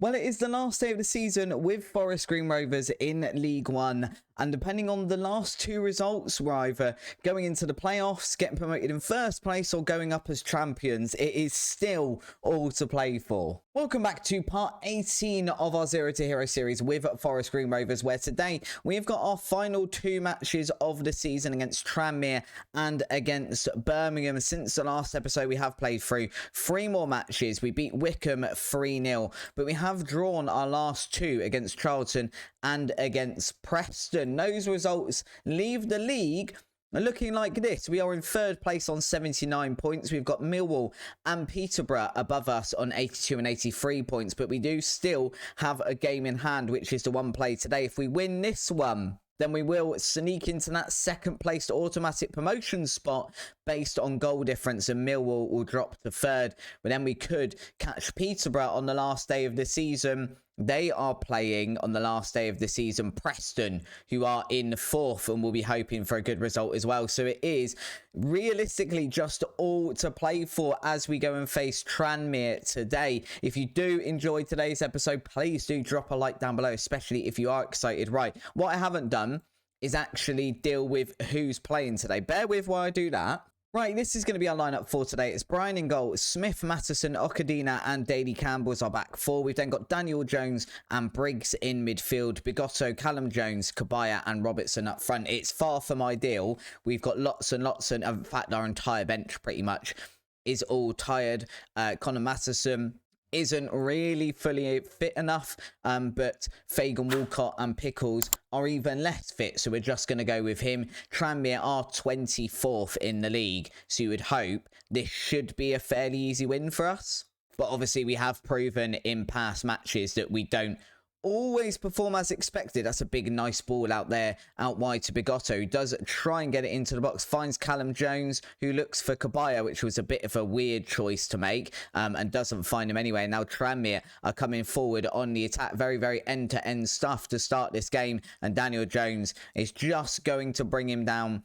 Well, it is the last day of the season with Forest Green Rovers in League One, and depending on the last two results, we're either going into the playoffs, getting promoted in first place, or going up as champions. It is still all to play for. Welcome back to part 18 of our Zero to Hero series with Forest Green Rovers, where today we've got our final two matches of the season against Tranmere and against Birmingham. Since the last episode, we have played through three more matches. We beat Wickham 3-0, but we have drawn our last two against Charlton and against Preston. Those results leave the league looking like this. We are in third place on 79 points. We've got Millwall and Peterborough above us on 82 and 83 points, but we do still have a game in hand, which is the one played today. If we win this one, then we will sneak into that second place automatic promotion spot based on goal difference, and Millwall will drop to third. But then we could catch Peterborough on the last day of the season. They are playing on the last day of the season Preston, who are in fourth, and will be hoping for a good result as well. So it is realistically just all to play for as we go and face Tranmere today. If you do enjoy today's episode, please do drop a like down below, especially if you are excited. Right, what I haven't done is actually deal with who's playing today. Bear with while I do that. Right, this is going to be our lineup for today. It's Brian in goal, Smith, Mattison, Okadina and Daly Campbell's our back four. We've then got Daniel Jones and Briggs in midfield, Bigotto, Callum Jones, Kabaya and Robertson up front. It's far from ideal. We've got lots and lots, and in fact our entire bench pretty much is all tired. Connor Mattison isn't really fully fit enough, but Fagan, Walcott and Pickles are even less fit, so we're just going to go with him. Tranmere are 24th in the league, so you would hope this should be a fairly easy win for us. But obviously we have proven in past matches that we don't always perform as expected. That's a big nice ball out there out wide to Bigotto, who does try and get it into the box, finds Callum Jones, who looks for Kabaya, which was a bit of a weird choice to make, and doesn't find him anyway. Now Tranmere are coming forward on the attack, very end-to-end stuff to start this game, and Daniel Jones is just going to bring him down,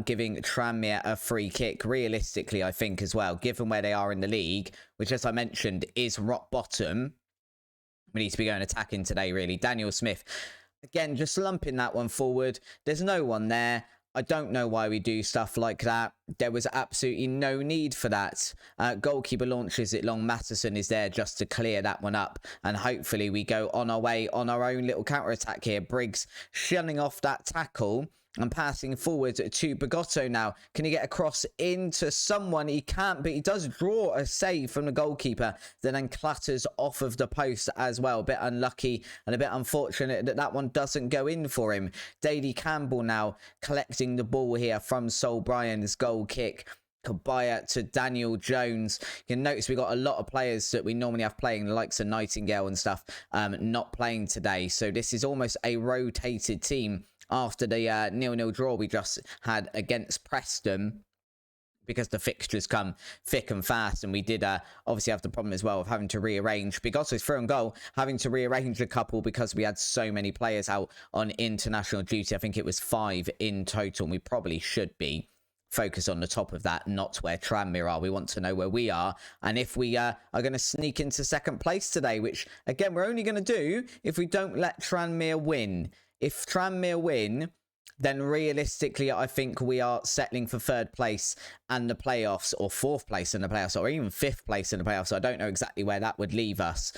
giving Tranmere a free kick. Realistically, I think as well, given where they are in the league, which as I mentioned is rock bottom, we need to be going attacking today, really. Daniel Smith, again, just lumping that one forward. There's no one there. I don't know why we do stuff like that. There was absolutely no need for that. Goalkeeper launches it long. Mattison is there just to clear that one up. And hopefully we go on our way on our own little counter-attack here. Briggs shunning off that tackle and passing forward to Bigotto now. Can he get across into someone? He can't, but he does draw a save from the goalkeeper, then clatters off of the post as well. A bit unlucky and a bit unfortunate that that one doesn't go in for him. Daly Campbell now collecting the ball here from Sol Bryan's goal kick. Kabaya to Daniel Jones. You can notice we got a lot of players that we normally have playing, the likes of Nightingale and stuff, not playing today. So this is almost a rotated team after the 0-0 draw we just had against Preston, because the fixtures come thick and fast, and we did obviously have the problem as well of having to rearrange. Bigotto's through and goal, having to rearrange a couple because we had so many players out on international duty. I think it was 5 in total, and we probably should be focused on the top of that, not where Tranmere are. We want to know where we are, and if we are going to sneak into second place today, which again we're only going to do if we don't let Tranmere win. If Tranmere win, then realistically, I think we are settling for third place and the playoffs, or fourth place in the playoffs, or even fifth place in the playoffs. So I don't know exactly where that would leave us.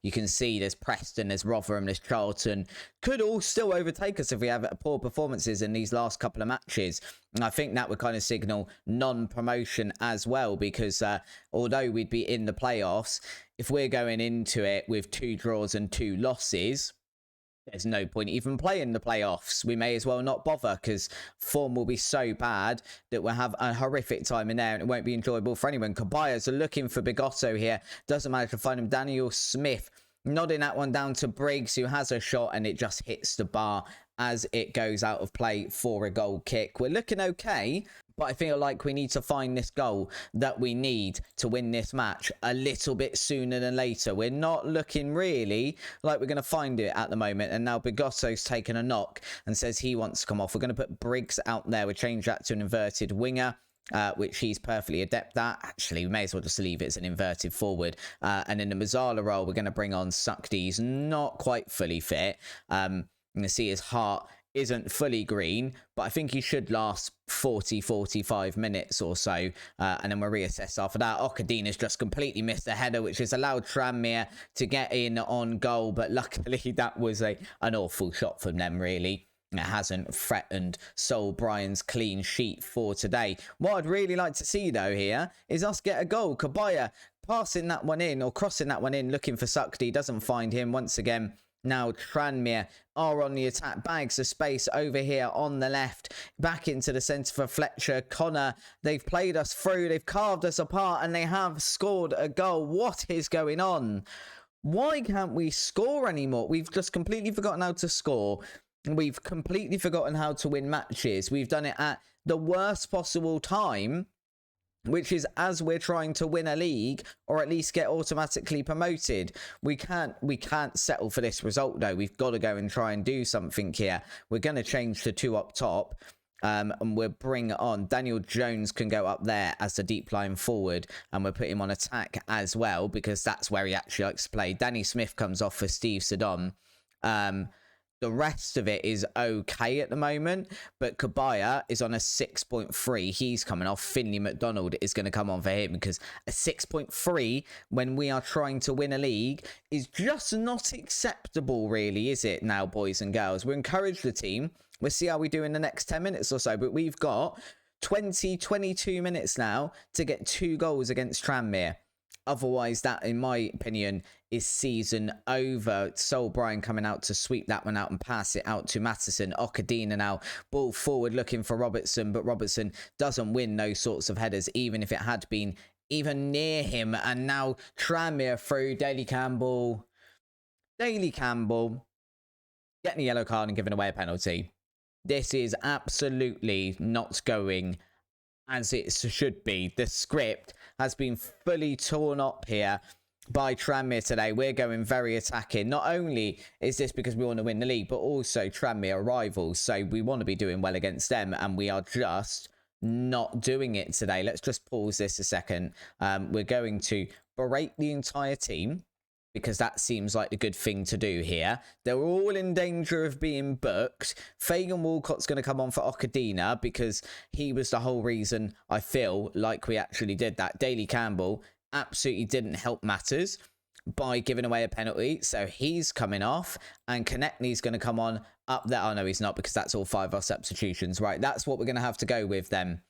You can see there's Preston, there's Rotherham, there's Charlton. Could all still overtake us if we have poor performances in these last couple of matches. And I think that would kind of signal non-promotion as well, because although we'd be in the playoffs, if we're going into it with 2 draws and 2 losses, there's no point even playing the playoffs. We may as well not bother, because form will be so bad that we'll have a horrific time in there and it won't be enjoyable for anyone. Kabayas are looking for Bigotto here. Doesn't manage to find him. Daniel Smith nodding that one down to Briggs, who has a shot, and it just hits the bar as it goes out of play for a goal kick. We're looking okay, but I feel like we need to find this goal that we need to win this match a little bit sooner than later. We're not looking really like we're going to find it at the moment. And now Bigotto's taken a knock and says he wants to come off. We're going to put Briggs out there. We'll change that to an inverted winger. which he's perfectly adept at. Actually, we may as well just leave it as an inverted forward. And in the Mazzala role, we're going to bring on Suckdy. He's not quite fully fit. You can see his heart isn't fully green, but I think he should last 45 minutes or so, and then we'll reassess after that. Okadina's just completely missed a header, which has allowed Tranmere to get in on goal, but luckily that was an awful shot from them, really. It hasn't threatened Sol Bryan's clean sheet for today. What I'd really like to see, though, here is us get a goal. Kabaya passing that one in, or crossing that one in, looking for Suckdy, doesn't find him once again. Now Tranmere are on the attack. Bags of space over here on the left. Back into the centre for Fletcher. Connor, they've played us through. They've carved us apart and they have scored a goal. What is going on? Why can't we score anymore? We've just completely forgotten how to score. We've completely forgotten how to win matches. We've done it at the worst possible time, which is as we're trying to win a league or at least get automatically promoted. We can't settle for this result, though. We've got to go and try and do something here. We're going to change to 2 up top. And we'll bring on Daniel Jones can go up there as the deep line forward, and we'll put him on attack as well because that's where he actually likes to play. Danny Smith comes off for Steve Saddam. The rest of it is okay at the moment, but Kabaya is on a 6.3. He's coming off. Finley McDonald is going to come on for him because a 6.3 when we are trying to win a league is just not acceptable, really, is it now, boys and girls? We encourage the team. We'll see how we do in the next 10 minutes or so, but we've got 22 minutes now to get 2 goals against Tranmere. Otherwise, that, in my opinion, is season over. Sol Bryan coming out to sweep that one out and pass it out to Mattison. Okadina now, ball forward looking for Robertson, but Robertson doesn't win those sorts of headers, even if it had been even near him. And now Tranmere through. Daly Campbell getting a yellow card and giving away a penalty. This is absolutely not going as it should be. The script has been fully torn up here by Tranmere today. We're going very attacking. Not only is this because we want to win the league, but also Tranmere are rivals, so we want to be doing well against them, and we are just not doing it today. Let's just pause this a second. We're going to berate the entire team because that seems like the good thing to do here. They're all in danger of being booked. Fagan Walcott's going to come on for Okadina because he was the whole reason I feel like we actually did that. Daly Campbell absolutely didn't help matters by giving away a penalty, so he's coming off, and Konechny's going to come on up there. Oh no, he's not, because that's all 5 of our substitutions. Right, that's what we're going to have to go with then.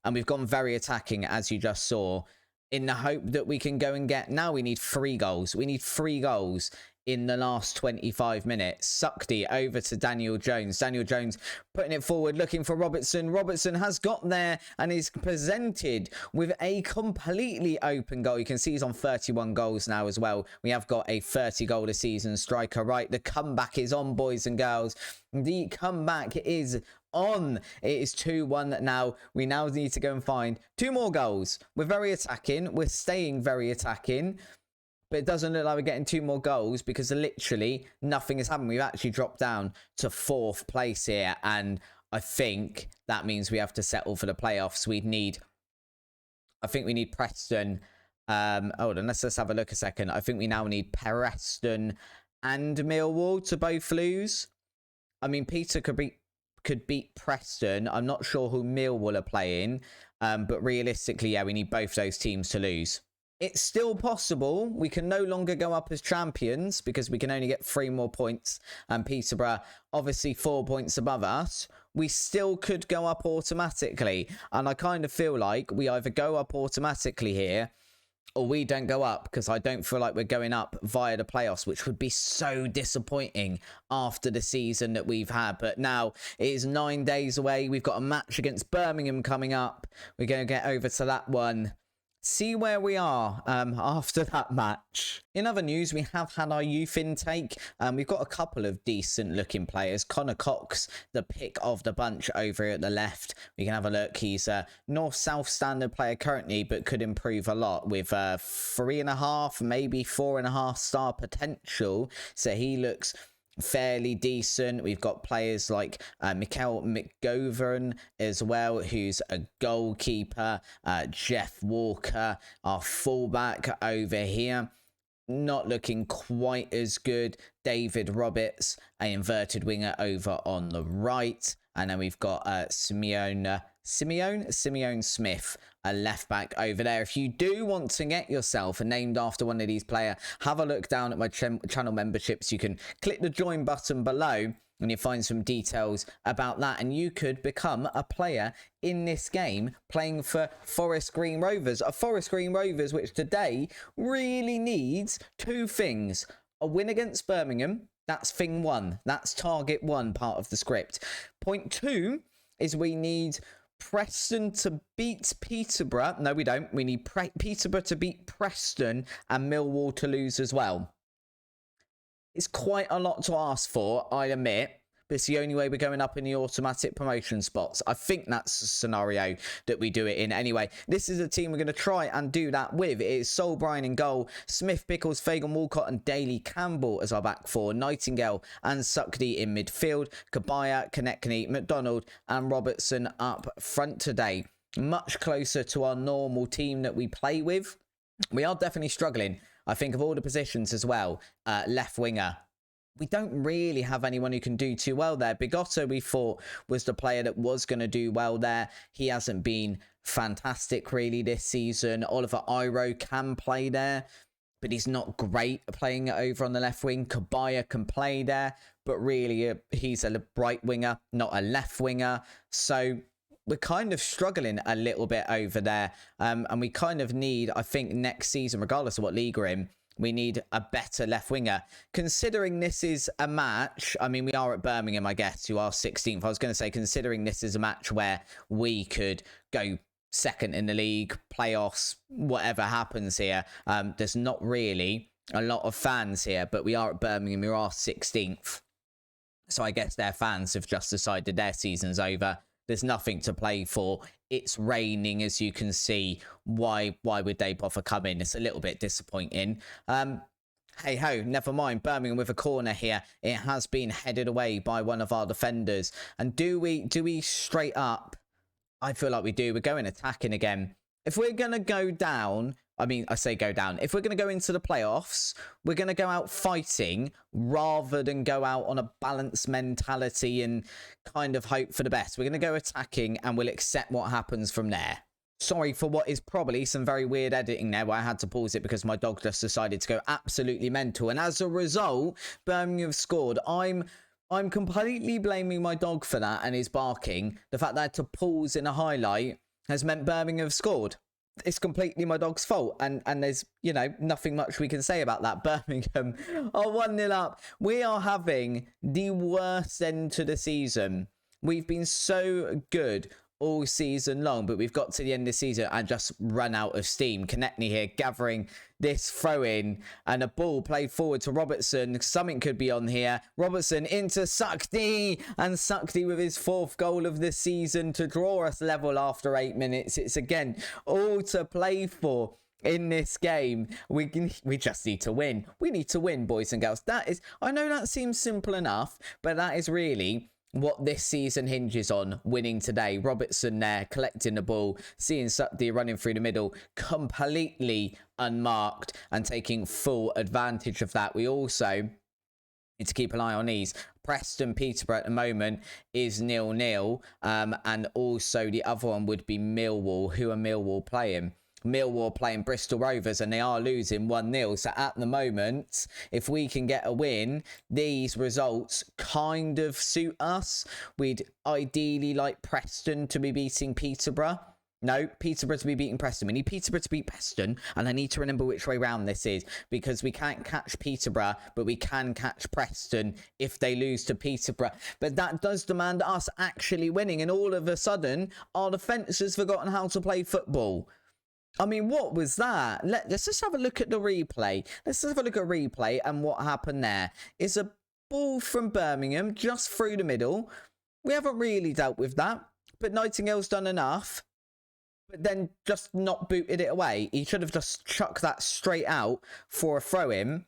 And we've gone very attacking, as you just saw, in the hope that we can go and get... Now we need 3 goals. We need 3 goals in the last 25 minutes. Suckdy over to Daniel Jones. Daniel Jones putting it forward, looking for Robertson. Robertson has got there and is presented with a completely open goal. You can see he's on 31 goals now as well. We have got a 30-goal-a-season striker. Right, the comeback is on, boys and girls. The comeback is on. It is 2-1 now. We now need to go and find 2 more goals. We're very attacking. We're staying very attacking. But it doesn't look like we're getting 2 more goals because literally nothing has happened. We've actually dropped down to 4th place here. And I think that means we have to settle for the playoffs. I think we need Preston. Hold on, let's just have a look a second. I think we now need Preston and Millwall to both lose. I mean, Peter could beat Preston. I'm not sure who Millwall are playing. But realistically, yeah, we need both those teams to lose. It's still possible. We can no longer go up as champions because we can only get 3 more points. And Peterborough, obviously 4 points above us. We still could go up automatically. And I kind of feel like we either go up automatically here or we don't go up, because I don't feel like we're going up via the playoffs, which would be so disappointing after the season that we've had. But now it is 9 days away. We've got a match against Birmingham coming up. We're going to get over to that one. See where we are after that match. In other news, we have had our youth intake. We've got a couple of decent looking players. Connor Cox, the pick of the bunch over here at the left. We can have a look. He's a North-South standard player currently, but could improve a lot with 3.5, maybe 4.5 star potential. So he looks fairly decent. We've got players like Mikael McGovern as well, who's a goalkeeper. Jeff Walker, our fullback over here, not looking quite as good. David Roberts, an inverted winger over on the right. And then we've got Simeon Smith, a left back over there. If you do want to get yourself named after one of these players, have a look down at my channel memberships. You can click the join button below and you find some details about that, and you could become a player in this game playing for Forest Green Rovers. A Forest Green Rovers which today really needs two things: a win against Birmingham. That's thing one. That's target one, part of the script. Point two is we need Preston to beat Peterborough. No, we don't. We need Peterborough to beat Preston and Millwall to lose as well. It's quite a lot to ask for, I admit, but it's the only way we're going up in the automatic promotion spots. I think that's the scenario that we do it in. Anyway, this is a team we're going to try and do that with. It is Sol Bryan in goal, Smith, Pickles, Fagan, Walcott and Daly Campbell as our back four, Nightingale and Suckdy in midfield, Kabaya, Konechny, McDonald and Robertson up front today. Much closer to our normal team that we play with. We are definitely struggling, I think, of all the positions as well. Left winger, we don't really have anyone who can do too well there. Bigotto, we thought, was the player that was going to do well there. He hasn't been fantastic really this season. Oliver Iro can play there, but he's not great at playing it over on the left wing. Kabaya can play there, but really he's a right winger, not a left winger. So we're kind of struggling a little bit over there. And we kind of need, I think, next season, regardless of what league we're in, we need a better left winger. Considering this is a match, I mean, we are at Birmingham, I guess, who are 16th. I was going to say, considering this is a match where we could go second in the league, playoffs, whatever happens here, there's not really a lot of fans here, but we are at Birmingham, we are 16th. So I guess their fans have just decided their season's over. There's nothing to play for. It's raining, as you can see. Why would they bother coming? It's a little bit disappointing. Hey ho, never mind. Birmingham with a corner here. It has been headed away by one of our defenders. And do we straight up? I feel like we do. We're going attacking again. If we're going to go down, I mean, I say go down. If we're going to go into the playoffs, we're going to go out fighting rather than go out on a balanced mentality and kind of hope for the best. We're going to go attacking and we'll accept what happens from there. Sorry for what is probably some very weird editing there where I had to pause it because my dog just decided to go absolutely mental. And as a result, Birmingham have scored. I'm completely blaming my dog for that and his barking. The fact that I had to pause in a highlight has meant Birmingham have scored. It's completely my dog's fault, and there's, you know, nothing much we can say about that. Birmingham are 1-0 up. We are having the worst end to the season. We've been so good all season long, but we've got to the end of the season and just run out of steam. Konechny here gathering this throw-in and a ball played forward to Robertson. Something could be on here. Robertson into Suckdy, and Suckdy with his 4th goal of the season to draw us level after 8 minutes. It's again all to play for in this game. We just need to win. We need to win, boys and girls. That is, I know that seems simple enough, but that is really what this season hinges on. Winning today. Robertson there collecting the ball, seeing Suckdy running through the middle completely unmarked and taking full advantage of that. We also need to keep an eye on these. Preston Peterborough at the moment is 0-0, and also the other one would be Millwall. Who are Millwall playing? Millwall playing Bristol Rovers, and they are losing 1-0. So at the moment, if we can get a win, these results kind of suit us. We'd ideally like Preston to be beating Peterborough. No, Peterborough to be beating Preston. We need Peterborough to beat Preston, and I need to remember which way round this is, because we can't catch Peterborough, but we can catch Preston if they lose to Peterborough. But that does demand us actually winning, and all of a sudden, our defence has forgotten how to play football. I mean, what was that? Let's just have a look at the replay. Let's just have a look at replay and what happened there. It's a ball from Birmingham just through the middle. We haven't really dealt with that, but Nightingale's done enough. But then just not booted it away. He should have just chucked that straight out for a throw-in.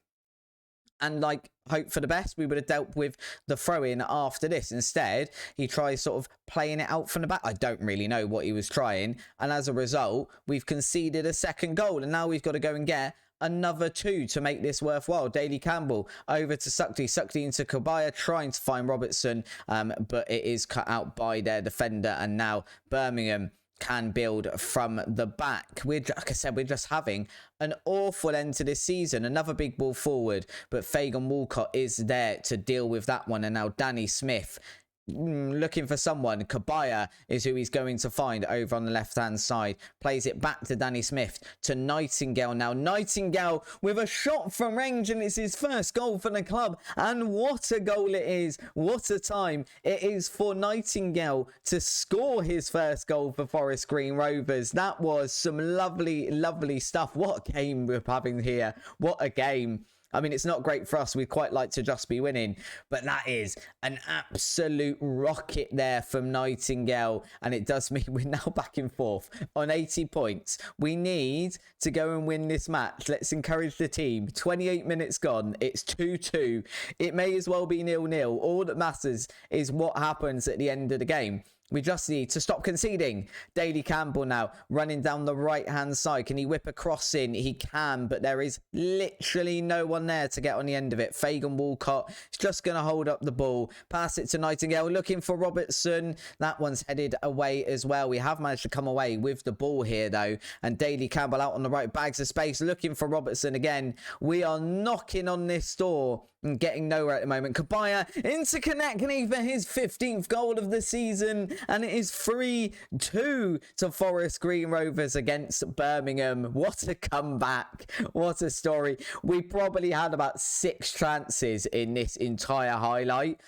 and like hope for the best. We would have dealt with the throw-in after this. Instead, he tries sort of playing it out from the back. I don't really know what he was trying, and as a result, we've conceded a second goal, and now we've got to go and get another 2 to make this worthwhile. Daly Campbell over to Sukti into Kabaya, trying to find Robertson, but it is cut out by their defender, and now Birmingham can build from the back. Like I said, we're just having an awful end to this season. Another big ball forward, but Fagan Walcott is there to deal with that one. And now Danny Smith looking for someone. Kabaya is who he's going to find over on the left hand side. Plays it back to Danny Smith to Nightingale. Now Nightingale with a shot from range, and it's his first goal for the club, and what a goal it is. What a time it is for Nightingale to score his first goal for Forest Green Rovers. That was some lovely stuff. What a game we're having here. What a game. I mean, it's not great for us. We'd quite like to just be winning, but that is an absolute rocket there from Nightingale. And it does mean we're now back in fourth on 80 points. We need to go and win this match. Let's encourage the team. 28 minutes gone. It's 2-2. It may as well be 0-0. All that matters is what happens at the end of the game. We just need to stop conceding. Daly Campbell now running down the right-hand side. Can he whip a cross in? He can, but there is literally no one there to get on the end of it. Fagan Walcott is just going to hold up the ball. Pass it to Nightingale, looking for Robertson. That one's headed away as well. We have managed to come away with the ball here, though. And Daly Campbell out on the right, bags of space, looking for Robertson again. We are knocking on this door and getting nowhere at the moment. Kabaya into Konechny for his 15th goal of the season. And it is 3-2 to Forest Green Rovers against Birmingham. What a comeback. What a story. We probably had about 6 chances in this entire highlight.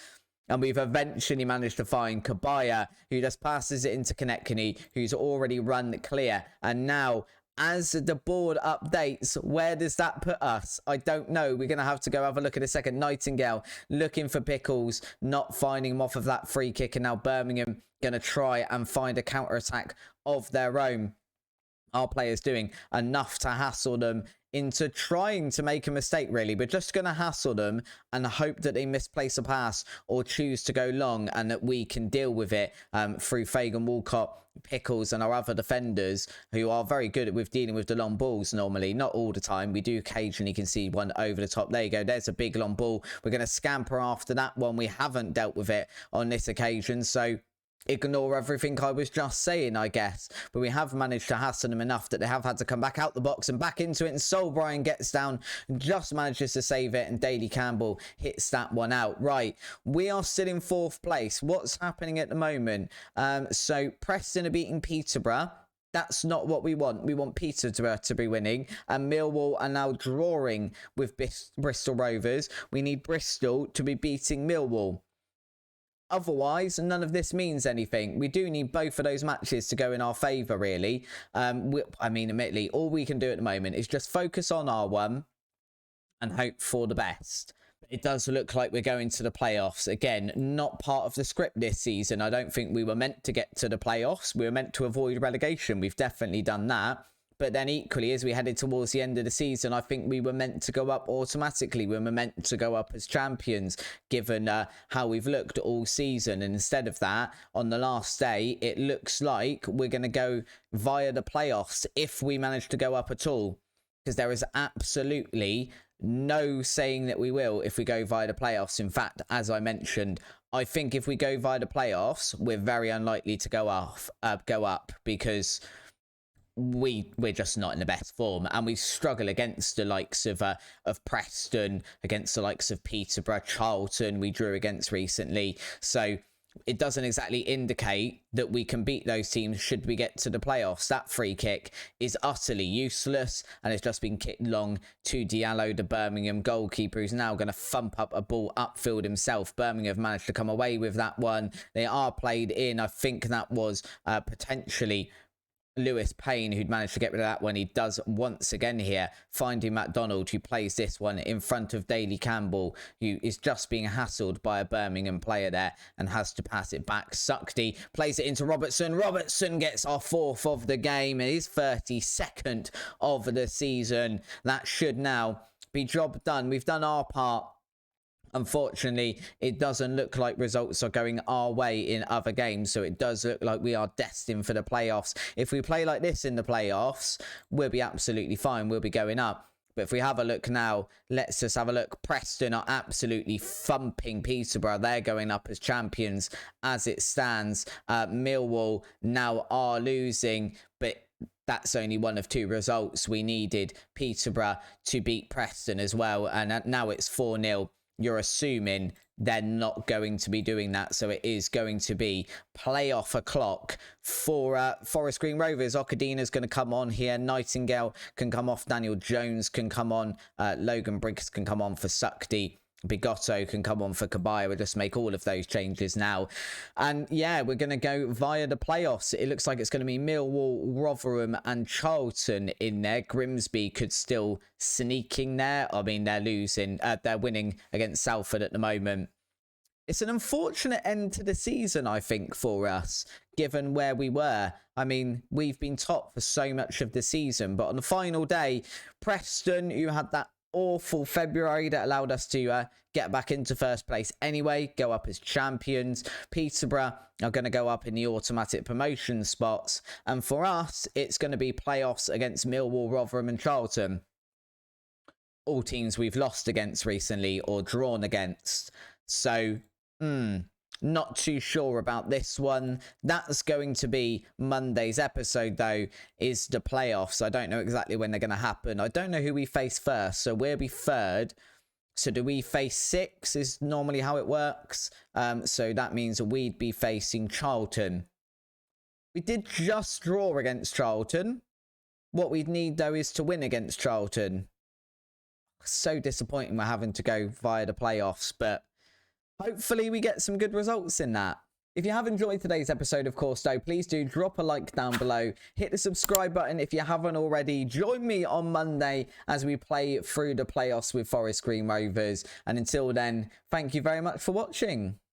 And we've eventually managed to find Kabaya, who just passes it into Konechny, who's already run clear. And now, as the board updates, where does that put us? I don't know. We're going to have to go have a look at a second. Nightingale looking for Pickles, not finding him off of that free kick. And now Birmingham going to try and find a counter-attack of their own. Our players doing enough to hassle them into trying to make a mistake, really. We're just going to hassle them and hope that they misplace a pass or choose to go long, and that we can deal with it through Fagan Walcott, Pickles, and our other defenders, who are very good with dealing with the long balls normally. Not all the time. We do occasionally concede one over the top. There you go. There's a big long ball. We're going to scamper after that one. We haven't dealt with it on this occasion, so ignore everything I was just saying, I guess. But we have managed to hassle them enough that they have had to come back out the box and back into it. And Sol Bryan gets down, just manages to save it. And Daly Campbell hits that one out. Right, we are still in 4th place. What's happening at the moment? So Preston are beating Peterborough. That's not what we want. We want Peterborough to be winning. And Millwall are now drawing with Bristol Rovers. We need Bristol to be beating Millwall. Otherwise, none of this means anything. We do need both of those matches to go in our favour, really. I mean, admittedly, all we can do at the moment is just focus on our one and hope for the best. It does look like we're going to the playoffs. Again, not part of the script this season. I don't think we were meant to get to the playoffs. We were meant to avoid relegation. We've definitely done that. But then equally, as we headed towards the end of the season, I think we were meant to go up automatically. We were meant to go up as champions, given how we've looked all season. And instead of that, on the last day, it looks like we're going to go via the playoffs if we manage to go up at all. Because there is absolutely no saying that we will if we go via the playoffs. In fact, as I mentioned, I think if we go via the playoffs, we're very unlikely to go up because we're just not in the best form, and we struggle against the likes of Preston, against the likes of Peterborough, Charlton we drew against recently. So it doesn't exactly indicate that we can beat those teams should we get to the playoffs. That free kick is utterly useless, and it's just been kicked long to Diallo, the Birmingham goalkeeper, who's now going to thump up a ball upfield himself. Birmingham have managed to come away with that one. They are played in. I think that was potentially Lewis Payne who'd managed to get rid of that one. He does once again here, finding MacDonald, who plays this one in front of Daly Campbell, who is just being hassled by a Birmingham player there and has to pass it back. Sukti plays it into Robertson. Robertson gets our 4th of the game and his 32nd of the season. That should now be job done. We've done our part. Unfortunately, it doesn't look like results are going our way in other games, so it does look like we are destined for the playoffs. If we play like this in the playoffs, we'll be absolutely fine. We'll be going up. But if we have a look now, let's just have a look. Preston are absolutely thumping Peterborough. They're going up as champions as it stands. Millwall now are losing, but that's only one of 2 results. We needed Peterborough to beat Preston as well, and now it's 4-0. You're assuming they're not going to be doing that. So it is going to be playoff o'clock for Forest Green Rovers. Okadina's going to come on here. Nightingale can come off. Daniel Jones can come on. Logan Briggs can come on for Sukti. Bigotto can come on for Kabaya. We'll just make all of those changes now. And yeah, we're going to go via the playoffs. It looks like it's going to be Millwall, Rotherham and Charlton in there. Grimsby could still sneak in there. I mean, they're losing. They're winning against Salford at the moment. It's an unfortunate end to the season, I think, for us, given where we were. I mean, we've been top for so much of the season, but on the final day, Preston, who had that awful February that allowed us to get back into first place anyway, go up as champions. Peterborough are going to go up in the automatic promotion spots, and for us it's going to be playoffs against Millwall, Rotherham and Charlton, all teams we've lost against recently or drawn against. So not too sure about this one. That's going to be Monday's episode, though, is the playoffs. I don't know exactly when they're going to happen. I don't know who we face first, so we'll be third. So do we face 6 is normally how it works. So that means we'd be facing Charlton. We did just draw against Charlton. What we'd need, though, is to win against Charlton. So disappointing we're having to go via the playoffs, but hopefully we get some good results in that. If you have enjoyed today's episode, of course, though, please do drop a like down below. Hit the subscribe button if you haven't already. Join me on Monday as we play through the playoffs with Forest Green Rovers. And until then, thank you very much for watching.